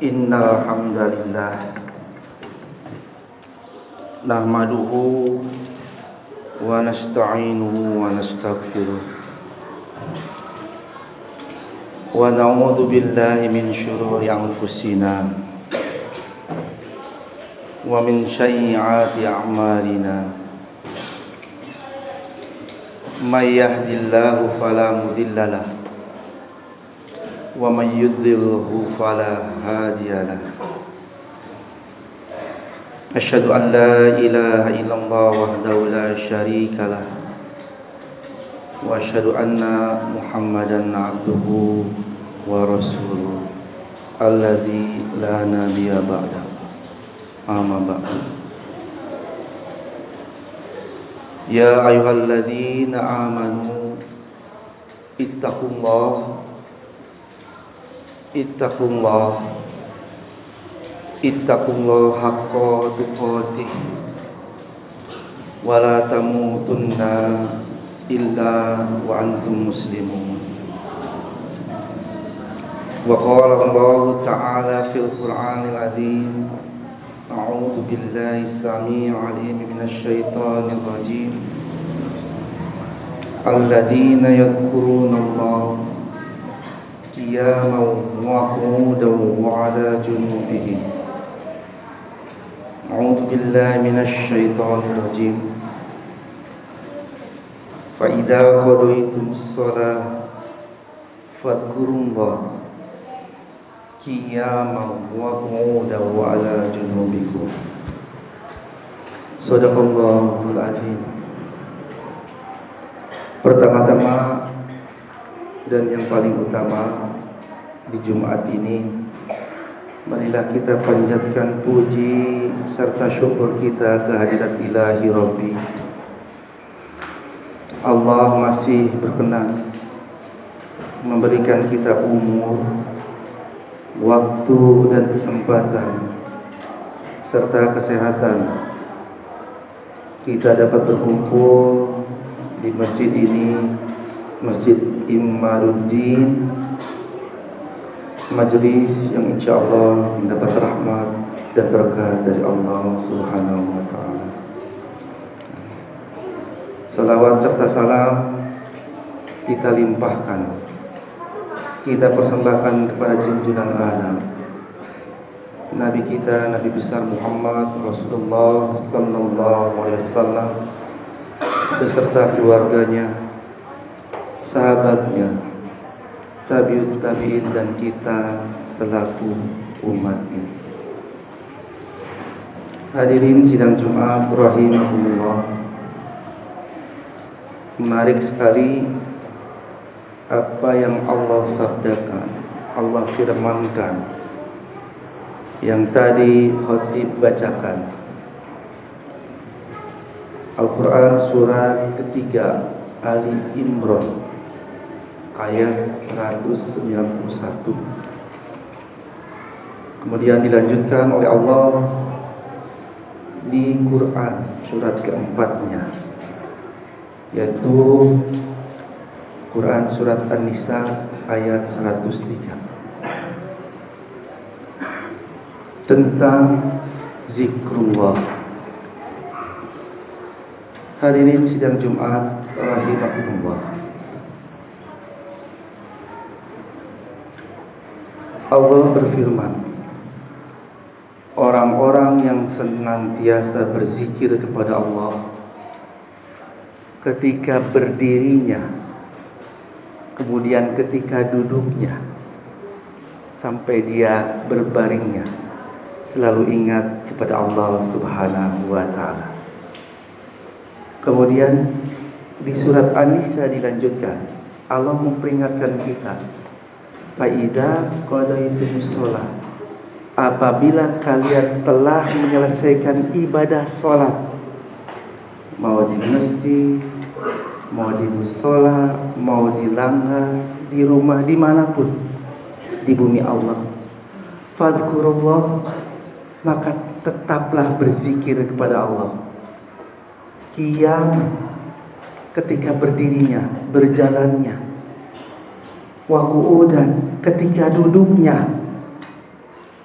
Innal hamdalillah nahmaduhu wa nasta'inuhu wa nastaghfiruh wa na'udzu billahi min shururi anfusina wa min sayyiati a'malina may yahdihillahu fala mudilla lahu wa man yudlilhu fala hadiya lahu. Asyhadu an la ilaha illallah wahdahu la syarika lah wa asyhadu anna Muhammadan abduhu wa rasuluh alladzi la nabiyya ba'da. Amma ba'du. Ya ayyuhalladzina amanu ittaqullaha haqqa tuqatih wa la tamutunna illa wa antum muslimun. Wa qala Allah ta'ala fil Qur'anil azim, a'udzu billahi samii'il 'aliim minasy syaithaanir rajiim. Alladzina yadhkuruna Allah qiyaman wa qu'udan wa 'ala junubihim. A'udzu billahi minasy syaithanir rajiim. Fa idza qadaytumus shalah fadhkurullaha qiyaman wa qu'udan wa 'ala junubikum. Shadaqallahul azim. Pertama-tama dan yang paling utama di Jumat ini, marilah kita panjatkan puji serta syukur kita kehadirat Ilahi Rabbi. Allah masih berkenan memberikan kita umur, waktu dan kesempatan serta kesehatan. Kita dapat berkumpul di masjid ini, Masjid Imaruddin, majelis yang insyaallah mendapat rahmat dan berkah dari Allah Subhanahu wa taala. Salawat serta salam kita limpahkan, kita persembahkan kepada junjungan alam Nabi kita, Nabi besar Muhammad Rasulullah sallallahu alaihi wasallam beserta keluarganya, sahabatnya, tabi'ut tabi'in dan kita selaku umatnya. Hadirin sidang Jumat rahimakumullah. Menarik sekali apa yang Allah sabdakan, Allah firmankan, yang tadi khatib bacakan. Al-Quran surat ketiga Ali Imran ayat 191. Kemudian dilanjutkan oleh Allah di Quran surat keempatnya, yaitu Quran surat An-Nisa ayat 103 tentang zikrullah. Hadirin sidang Jumat rahimakumullah. Allah berfirman, orang-orang yang senantiasa berzikir kepada Allah ketika berdirinya, kemudian ketika duduknya, sampai dia berbaringnya, selalu ingat kepada Allah Subhanahu wa taala. Kemudian di surat An-Nisa dilanjutkan, Allah memperingatkan kita, fa idza qadaytumus shalah, apabila kalian telah menyelesaikan ibadah salat, mau di masjid, mau di mushola, mau di langgar, di rumah, dimanapun di bumi Allah, fadhkurullah, maka tetaplah berzikir kepada Allah. Qiyam, ketika berdirinya, berjalannya, wa qu'udan, ketika duduknya,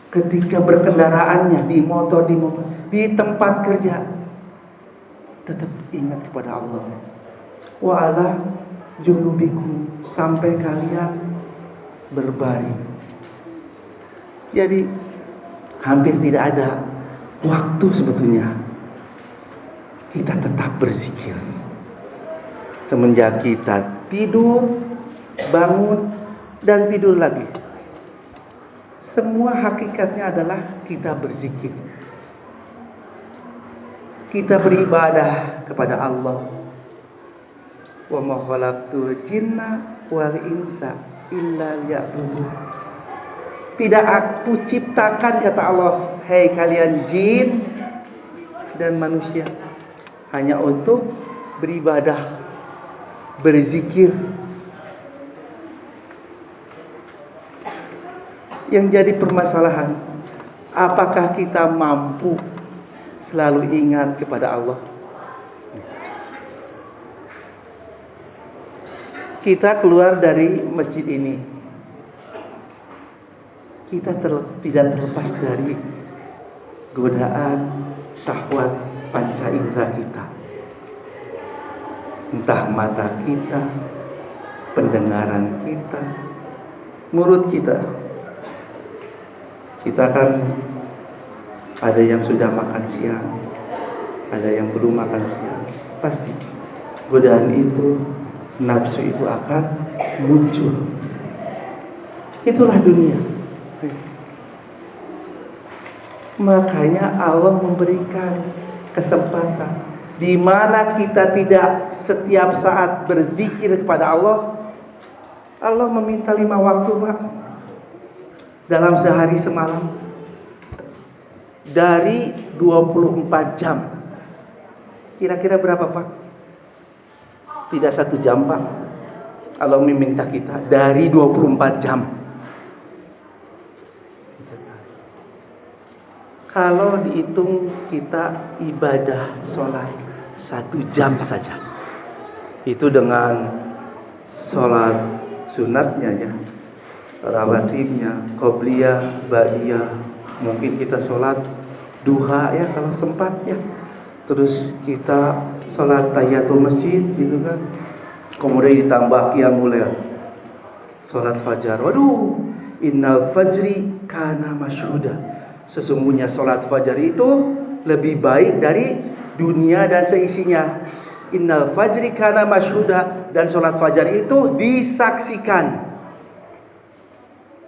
ketika berkendaraannya di motor, di tempat kerja, tetap ingat kepada Allah. Wa ala junubikum, sampai kalian berbaring. Jadi hampir tidak ada waktu sebetulnya kita tetap berzikir. Semenjak kita tidur, bangun, dan tidur lagi, semua hakikatnya adalah kita berzikir. Kita beribadah kepada Allah. Wa ma khalaqtul jinna wal insa illa liya'budun. Tidak aku ciptakan, kata Allah, hei kalian jin dan manusia, hanya untuk beribadah, berzikir. Yang jadi permasalahan, apakah kita mampu selalu ingat kepada Allah? Kita keluar dari masjid ini, kita tidak terlepas dari godaan syahwat panca indera kita. Entah mata kita, pendengaran kita, mulut kita. Kita kan ada yang sudah makan siang, ada yang belum makan siang. Pasti godaan itu, nafsu itu akan muncul. Itulah dunia. Makanya Allah memberikan kesempatan di mana kita tidak setiap saat berzikir kepada Allah. Allah meminta 5 waktu, Pak, dalam sehari semalam, dari 24 jam. Kira-kira berapa, Pak? Tidak 1 jam, Pak. Allah meminta kita dari 24 jam. Kalau dihitung kita ibadah sholat 1 jam saja, itu dengan sholat sunatnya ya, rawatibnya, qobliyah, ba'diyah, mungkin kita sholat duha ya kalau sempat ya, terus kita sholat tahiyatul masjid gitu kan, kemudian ditambah qiyamul lail, sholat fajar. Waduh, innal fajri kana masyhuda. Sesungguhnya sholat fajar itu lebih baik dari dunia dan seisinya. Innal fajri kana masyhuda, dan sholat fajar itu disaksikan.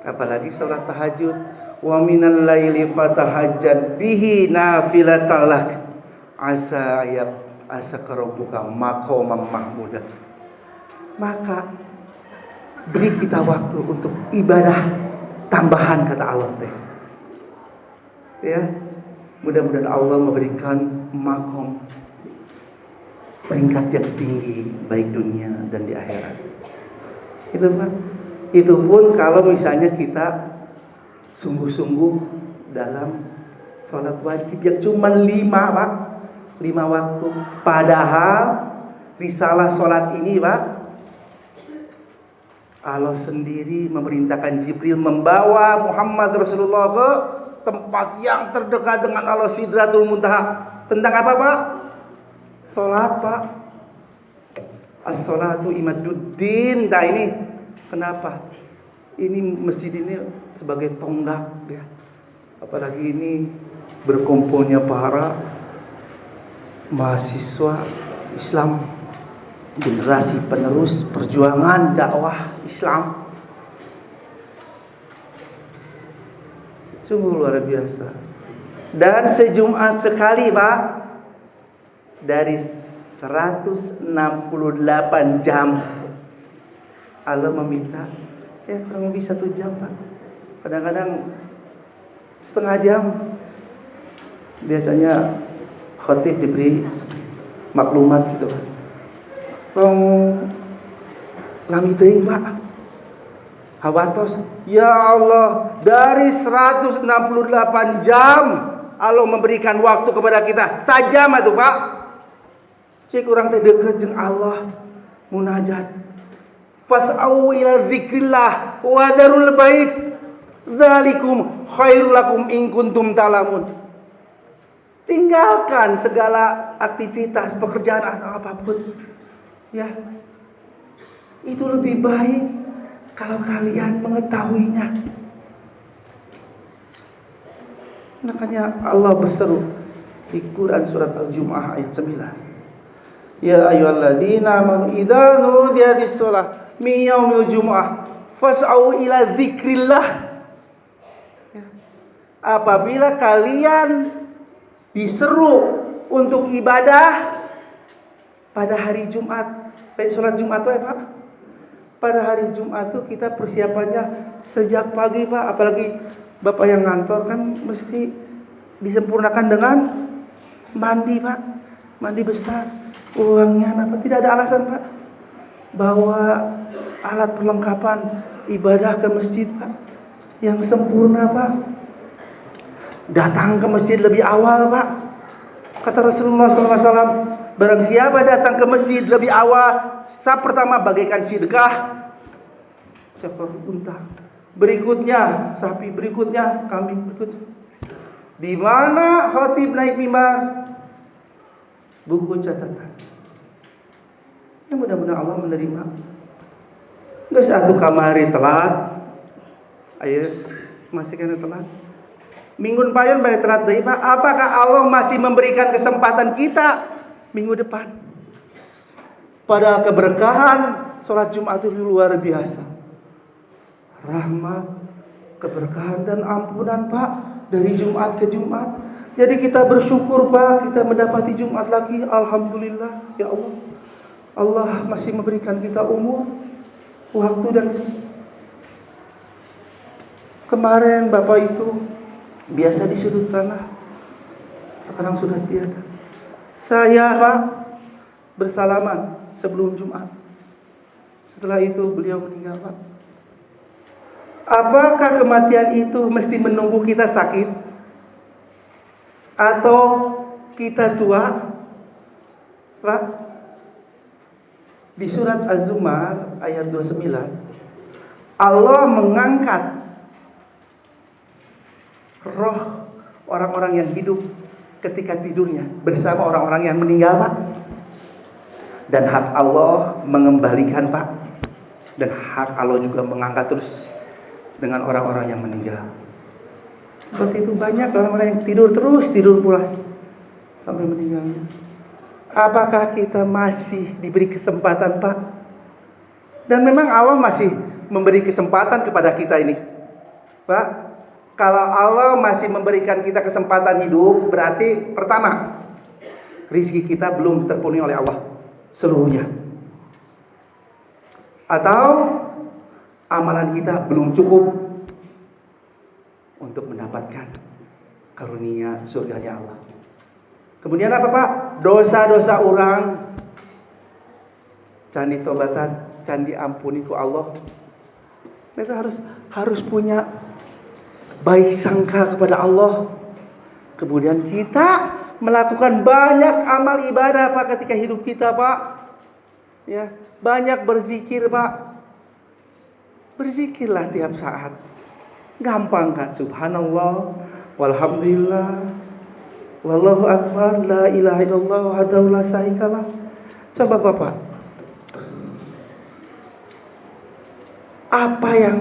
Apalagi sholat tahajud. Wa minal laili fatahajjad bihi nafilatan lak asa rabbuka maqaman mahmuda. Maka beri kita waktu untuk ibadah tambahan, kata Allah teh. Ya, mudah-mudahan Allah memberikan makom, peringkat yang tinggi baik dunia dan di akhirat. Itu kan, itu pun kalau misalnya kita sungguh-sungguh dalam sholat wajib yang cuma 5, Pak, 5 waktu. Padahal risalah sholat ini, Pak, Allah sendiri memerintahkan Jibril membawa Muhammad Rasulullah ke tempat yang terdekat dengan Allah, Sidratul Muntaha. Tentang apa, Pak? Sholat, Pak. As-sholatu imaduddin. Nah ini kenapa? Ini masjid ini sebagai tonggak ya. Apalagi ini berkumpulnya para mahasiswa Islam, generasi penerus perjuangan dakwah Islam. Sungguh luar biasa. Dan sejumat sekali, Pak, dari 168 jam Allah meminta ya kurang lebih 1 jam, Pak. Kadang-kadang setengah jam. Biasanya khatib diberi maklumat gitu kan. Lami teuing, Pak. Hawatos, ya Allah, dari 168 jam Allah memberikan waktu kepada kita. Sajam itu, Pak. Cik kurang teh deukeut jeung Allah, munajat. Fas'au ila zikrillah wa darul bait. Dzalikum khairul lakum in kuntum ta'lamun. Tinggalkan segala aktivitas pekerjaan atau apapun. Ya. Itu lebih baik kalau kalian mengetahuinya. Makanya Allah berseru di Quran surat Al-Jumu'ah ayat 9. Ya ayyuhalladzina amanu idza nudiya lis-shalah min yaumil jumu'ah fas'au ila dzikrillah. Ya. Apabila kalian diseru untuk ibadah pada hari Jumat, sholat Jumat itu Pak. Pada hari Jumat itu kita persiapannya sejak pagi Pak, apalagi Bapak yang ngantor kan mesti disempurnakan dengan mandi Pak, mandi besar, uangnya apa, tidak ada alasan Pak, bawa alat perlengkapan ibadah ke masjid Pak, yang sempurna Pak, datang ke masjid lebih awal Pak, kata Rasulullah SAW, barang siapa datang ke masjid lebih awal, saf pertama bagaikan sedekah, seekor unta. Berikutnya sapi, berikutnya kambing, berikutnya. Di mana khatib naik mimbar? Buku catatan. Ya mudah-mudahan Allah menerima. Enggak satu kamari telat. Ayo masih kena telat. Minggu depan bayar telat deui Pak. Apakah Allah masih memberikan kesempatan kita minggu depan? Pada keberkahan sholat Jumat itu luar biasa. Rahmat, keberkahan dan ampunan Pak dari Jumat ke Jumat. Jadi kita bersyukur Pak, kita mendapati Jumat lagi. Alhamdulillah ya Allah. Allah masih memberikan kita umur, waktu, dan kemarin Bapak itu biasa di sudut sana, sekarang sudah tiada. Saya Pak bersalaman sebelum Jumat. Setelah itu beliau meninggal Pak. Apakah kematian itu mesti menunggu kita sakit? Atau kita tua? Pak, di surat Az-Zumar ayat 29, Allah mengangkat roh orang-orang yang hidup ketika tidurnya bersama orang-orang yang meninggal Pak. Dan hak Allah mengembalikan Pak. Dan hak Allah juga mengangkat terus dengan orang-orang yang meninggal. Seperti itu banyak orang-orang yang tidur pula sampai meninggal. Apakah kita masih diberi kesempatan Pak? Dan memang Allah masih memberi kesempatan kepada kita ini Pak. Kalau Allah masih memberikan kita kesempatan hidup, berarti pertama, rezeki kita belum terpenuhi oleh Allah seluruhnya. Atau amalan kita belum cukup untuk mendapatkan karunia surganya Allah. Kemudian apa Pak? Dosa-dosa orang can ditobatan, can diampuni ku Allah. Kita harus punya baik sangka kepada Allah. Kemudian kita melakukan banyak amal ibadah Pak ketika hidup kita Pak. Ya, banyak berzikir Pak. Berzikirlah tiap saat. Gampang kan? Subhanallah, walhamdulillah, wallahu akbar, la ilaha illallah wahdahu la syarikalah. Coba Bapak, apa yang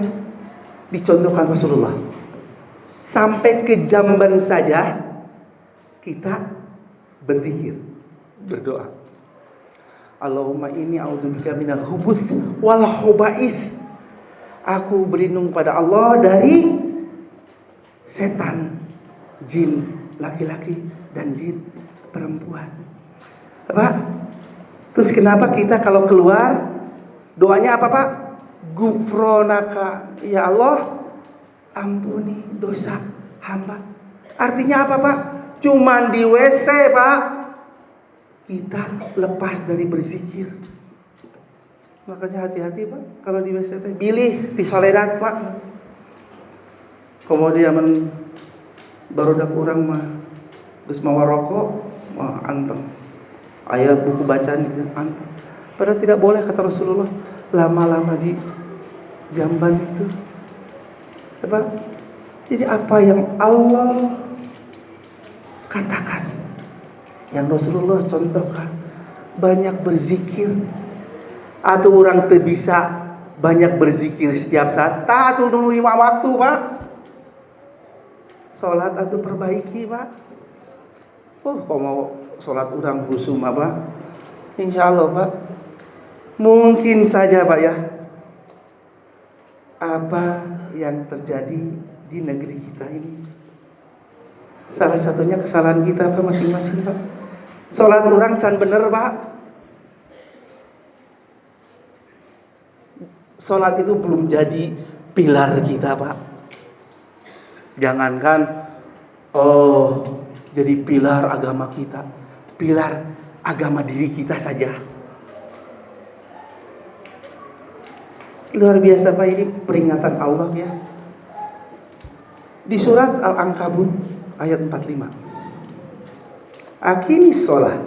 dicontohkan Rasulullah? Sampai ke jamban saja kita berzikir, berdoa. Allahumma inni a'udzubika minal khubuts wal khaba'is. Aku berlindung pada Allah dari setan, jin laki-laki dan jin perempuan. Apa? Terus kenapa kita kalau keluar doanya apa Pak? Gufronaka, ya Allah, ampuni dosa hamba. Artinya apa Pak? Cuman di WC Pak kita lepas dari berzikir. Makanya hati-hati Pak kalau di WC, pilih di soledad Pak. Kemudian baru dak urang mah geus mawa rokok, mah anteng. Aya buku bacaan gitu anteng. Padahal tidak boleh kata Rasulullah lama-lama di jamban itu. Apa? Jadi apa yang Allah katakan, yang Rasulullah contohkan, banyak berzikir. Atau orang bisa banyak berzikir setiap saat. Tak dulu 5 waktu, Pak. Sholat atau perbaiki, Pak. Kalau mau sholat orang khusyuk, Pak, insya Allah, Pak. Mungkin saja, Pak, ya, apa yang terjadi di negeri kita ini, salah satunya kesalahan kita, Pak, masing-masing, Pak. Sholat orang can bener, Pak. Sholat itu belum jadi pilar kita, Pak. Jangankan jadi pilar agama kita, pilar agama diri kita saja. Luar biasa, Pak, ini peringatan Allah, ya. Di surat Al-Ankabut ayat 45. Aqimi sholat,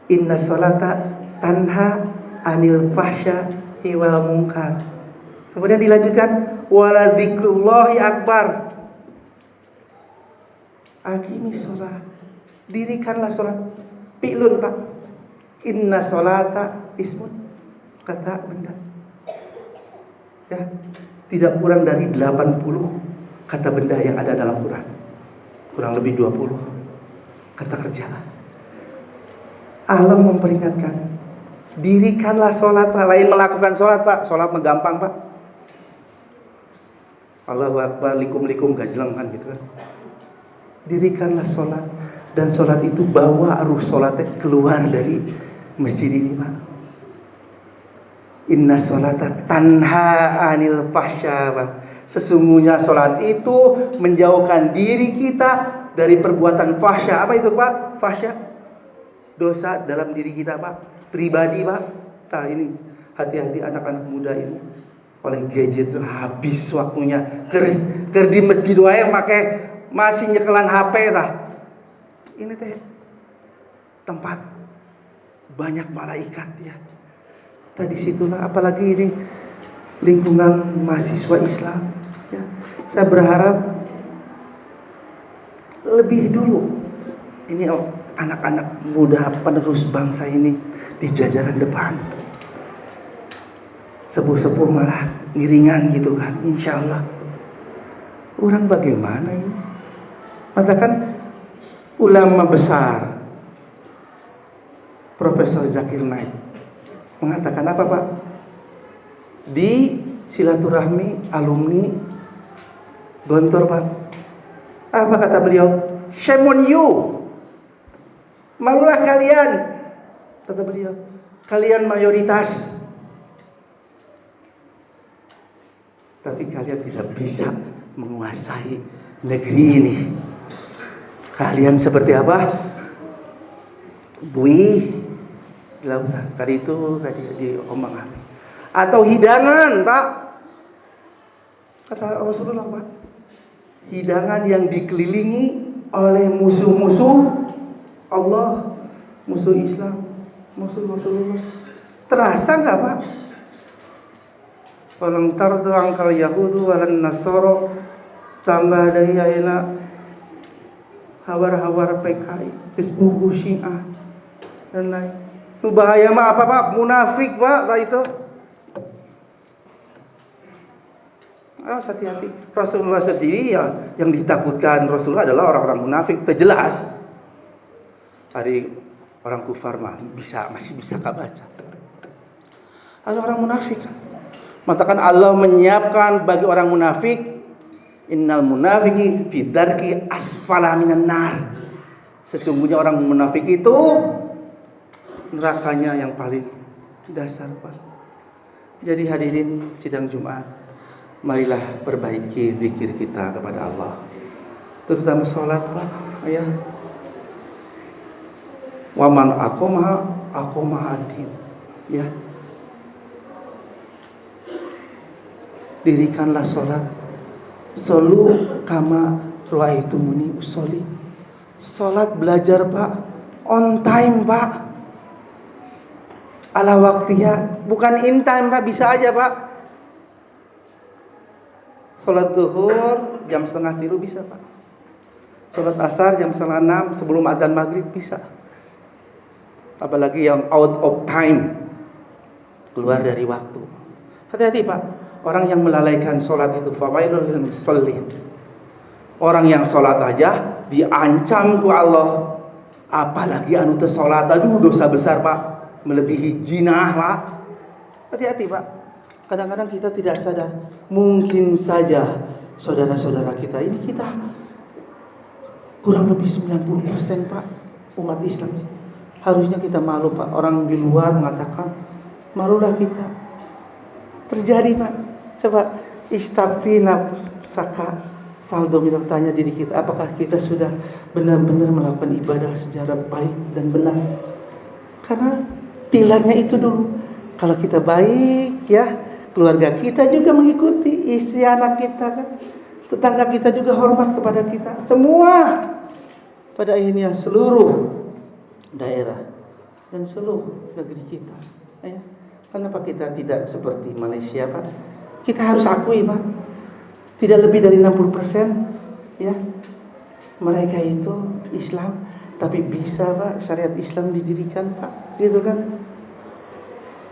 inna sholata tanha anil fahsya wal munkar. Kemudian dilanjutkan, wala dzikrullahi akbar. Aqimi sholat, dirikanlah sholat. Fi'lun, Pak. Inna sholata ismun, kata benda. Ya, tidak kurang dari 80 kata benda yang ada dalam Quran. Kurang lebih 20 kata kerja. Allah memperingatkan, dirikanlah sholat, Pak. Lain melakukan sholat, Pak. Sholat menggampang, Pak. Allahu Akbar, likum gajlang kan gitu kan. Dirikanlah sholat, dan sholat itu bawa arus sholatnya keluar dari masjid ini, Pak. Inna sholata tanha anil fahsya, Pak. Sesungguhnya sholat itu menjauhkan diri kita dari perbuatan fahsya. Apa itu, Pak? Fahsya, dosa dalam diri kita, Pak. Pribadi, Pak. Nah, ini hati-hati anak-anak muda ini. Oleh gadget habis waktunya. Ker di masjid wae pakai masih nyekelan HP tah. Ini teh tempat banyak malaikat, ya. Tadi situlah, apalagi ini lingkungan mahasiswa Islam, ya. Saya berharap lebih dulu ini anak-anak muda penerus bangsa ini di jajaran depan. Sepuh-sepuh malah ngiringan gitu kan, insya Allah. Orang bagaimana ini? Katakan ulama besar Profesor Zakir Naik mengatakan apa, Pak? Di silaturahmi alumni Gontor, Pak. Apa kata beliau? Shame on you. Malulah kalian, kata beliau. Kalian mayoritas, tapi kalian tidak bisa menguasai negeri ini. Kalian seperti apa? Buih lautan. Tadi diomongan. Atau hidangan, Pak. Kata Rasulullah, Pak. Hidangan yang dikelilingi oleh musuh-musuh Allah, musuh Islam, musuh Rasulullah. Terasa nggak, Pak? Walang tardu angkal Yahudu walan Nasoro, tambah dari ila hawar-hawar PKI, Facebook Syiah dan lain. Itu bahaya mah apa, Pak? Munafik, Pak, itu. Hati-hati. Rasulullah sendiri ya, yang ditakutkan Rasulullah adalah orang-orang munafik. Terjelas. Hari orang kufar mah masih bisa baca. Ada orang munafik. Matakan Allah menyiapkan bagi orang munafik, innal munafiki fi darki asfala minan nar. Sesungguhnya orang munafik itu nerakanya yang paling dasar, Pak. Jadi hadirin sidang Jumat, marilah perbaiki zikir kita kepada Allah, terutama sholat, Pak. Ya. Waman aqamaha din. Ya. Dirikanlah sholat. Solu kama ru'aitumuni usolli. Sholat belajar, Pak. On time, Pak. Ala waktunya, bukan in time, Pak. Bisa aja, Pak. Sholat zuhur jam setengah 3 bisa Pak. Sholat asar jam setengah 6 sebelum adzan maghrib bisa. Apalagi yang out of time, keluar dari waktu. Hati-hati Pak, orang yang melalaikan sholat itu fawailul lil musallin. Orang yang sholat aja diancam ku Allah, apalagi anu teu sholat, aduh dosa besar Pak, melebihi jinah Pak. Hati-hati Pak. Kadang-kadang kita tidak sadar. Mungkin saja saudara-saudara kita ini, kita kurang lebih 90% Pak umat Islam. Harusnya kita malu Pak. Orang di luar mengatakan malulah kita. Terjadi Pak. Coba istafina saka saldo minum, tanya diri kita, apakah kita sudah benar-benar melakukan ibadah secara baik dan benar? Karena pilarnya itu dulu. Kalau kita baik ya, keluarga kita juga mengikuti, istri anak kita kan, tetangga kita juga hormat kepada kita. Semua pada akhirnya seluruh daerah dan seluruh negeri kita. Ya. Kenapa kita tidak seperti Malaysia Pak? Kita harus akui Pak, tidak lebih dari 60% ya mereka itu Islam, tapi bisa Pak syariat Islam didirikan Pak, gitu kan?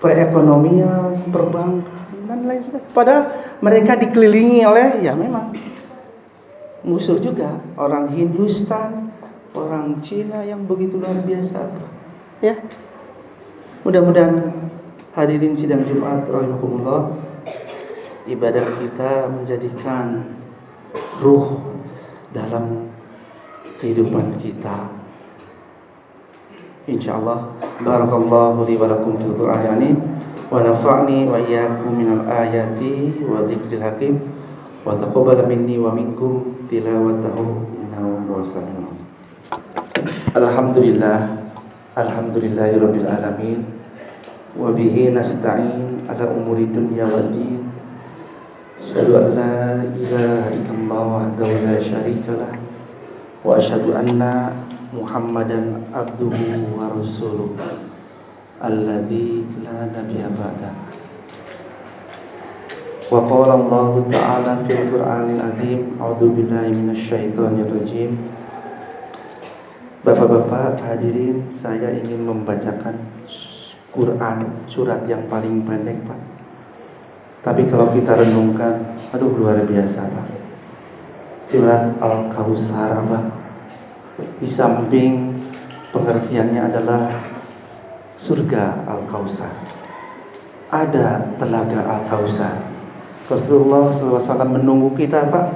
Perekonomian, perbankan dan lain sebagainya. Padahal mereka dikelilingi oleh ya memang musuh juga, orang Hindustan, orang Cina yang begitu luar biasa ya. Mudah-mudahan hadirin sidang Jumat rahimakumullah, ibadah kita menjadikan ruh dalam kehidupan kita. Insyaallah. Barakallahu li wa lakum fil Qur'ani wa nafa'ni wa iyyakum minal ayati wa dzikril hakim wa taqabbal minni wa minkum tilawatahu innahu huwas samiul alim. Alhamdulillahirabbil alamin wa bihi nasta'in ala umuri dunya waddin. Asyhadu an la ilaha illallah wahdahu la syarikalah wa asyhadu anna Muhammadan abduhu wa rasuluh alladzi la nabiyya ba'da. Wa qala Allah ta'ala fil Qur'anil azim, a'udzu billahi minasy syaithanir rajim. Bapak-bapak hadirin, saya ingin membacakan Quran surat yang paling pendek Pak. Tapi kalau kita renungkan, aduh luar biasa Pak. Surat Al-Kautsar Pak. Di samping pengertiannya adalah surga Al-Kautsar, ada telaga Al-Kautsar. Rasulullah SAW menunggu kita Pak.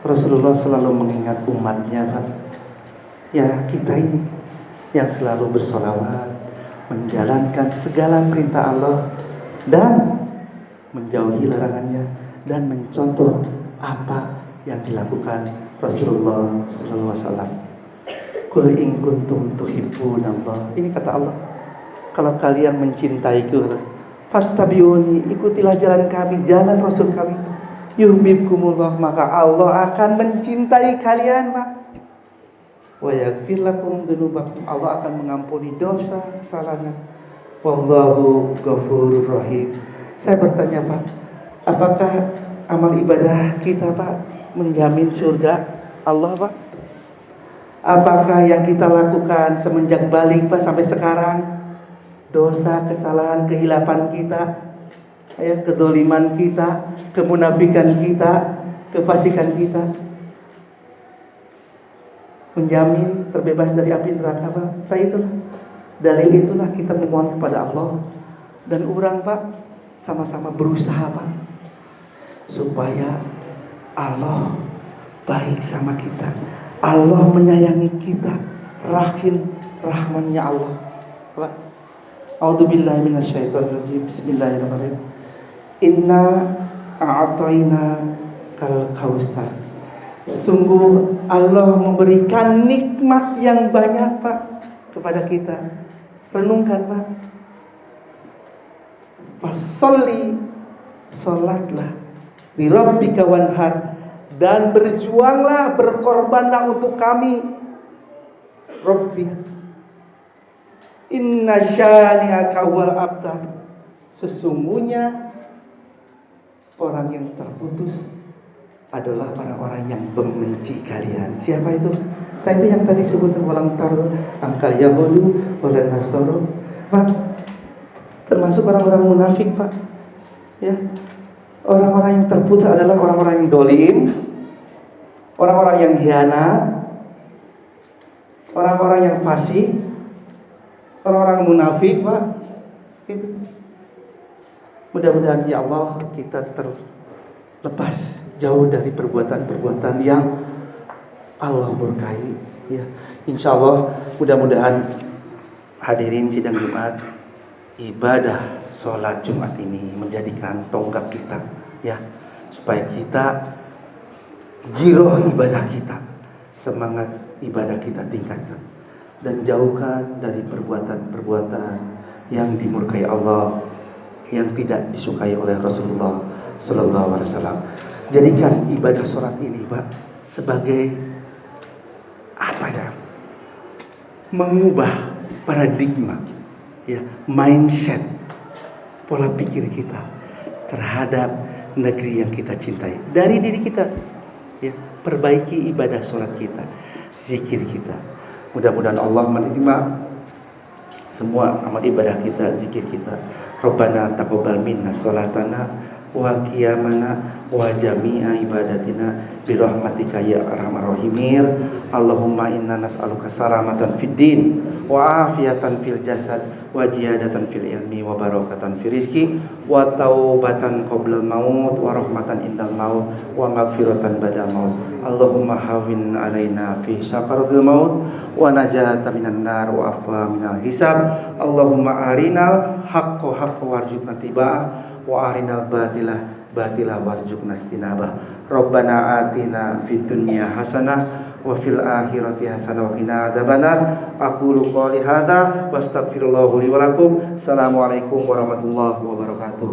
Rasulullah selalu mengingat umatnya Pak. Ya kita ini yang selalu bersolawat, menjalankan segala perintah Allah dan menjauhi larangannya, dan mencontoh apa yang dilakukan Rasulullah SAW. Qul in kuntum tuhibbunallah. Ini kata Allah, kalau kalian mencintaiku, fastabi'uni, ikutilah jalan kami, jalan Rasul kami. Yuhibbukumullah, maka Allah akan mencintai kalian Pak. Wa yaghfir lakum dzunubakum, Allah akan mengampuni dosa kesalahan. Wallahu ghafurur rahim. Saya bertanya Pak, apakah amal ibadah kita Pak menjamin surga Allah Pak? Apakah yang kita lakukan semenjak balik Pak sampai sekarang, dosa, kesalahan, kehilapan kita, ya, kedoliman kita, kemunafikan kita, kefasikan kita, menjamin terbebas dari api neraka Pak? Saya itulah, dari itulah kita memohon kepada Allah. Dan orang Pak sama-sama berusaha Pak supaya Allah baik sama kita, Allah menyayangi kita, rahim rahmannya Allah. A'udzubillahi minasyaitonirrajim. Bismillahirrahmanirrahim. Inna a'tayna kal kautsar. Sungguh Allah memberikan nikmat yang banyak Pak kepada kita. Renungkan Pak. Fasholli, salatlah li rabbika wanhar, dan berjuanglah, berkorbanlah untuk kami. Rabbi inna syani'aka wal abtar, sesungguhnya orang yang terputus adalah orang-orang yang membenci kalian. Siapa itu? Nah, itu yang tadi sebutkan walang taru angkal Yahudu walan Nasoro, Pak. Termasuk orang-orang munafik, Pak. Ya. Orang-orang yang terputus adalah orang-orang yang dolim, orang-orang yang hianat, orang-orang yang fasik, orang-orang munafik, Pak. Gitu. Mudah-mudahan ya Allah kita terlepas jauh dari perbuatan-perbuatan yang Allah murkai. Ya, insya Allah mudah-mudahan hadirin sidang Jumat, ibadah sholat Jumat ini menjadikan tonggak kita, ya, supaya kita jiroh ibadah kita, semangat ibadah kita tingkatkan dan jauhkan dari perbuatan-perbuatan yang dimurkai Allah, yang tidak disukai oleh Rasulullah Sallallahu Alaihi Wasallam. Jadikan ibadah sholat ini, Pak, sebagai apa ya? Mengubah paradigma, ya, mindset, pola pikir kita terhadap negeri yang kita cintai dari diri kita. Ya, perbaiki ibadah sholat kita, zikir kita. Mudah-mudahan Allah menerima semua amal ibadah kita, zikir kita. Rabbana taqabbal minna sholatana wa qiyamana wa jami'a ibadatina bi rahmatika ya arhamar rahimin. Allahumma inna nas'aluka salamatan fid din wa afiyatan fil jasad wa ziyadatan fil ilmi wa barakatan fil rizqi wa taubatan qabla maut wa rahmatan indal maut wa maghfiratan ba'da maut. Allahumma hawwin alaina fi sakaratil maut wa najatan minan nar wa afwa minal hisab. Allahumma arinal haqqo haqqo warzuqna tiba'ah wa arinal batila warzuqna istinabah. Rabbana atina fid dunya hasanah wa fil akhirati hasanah wa qina adzabannar. Aqulu qouli hadza wastaghfirullaha li wa lakum. Assalamualaikum warahmatullahi wabarakatuh.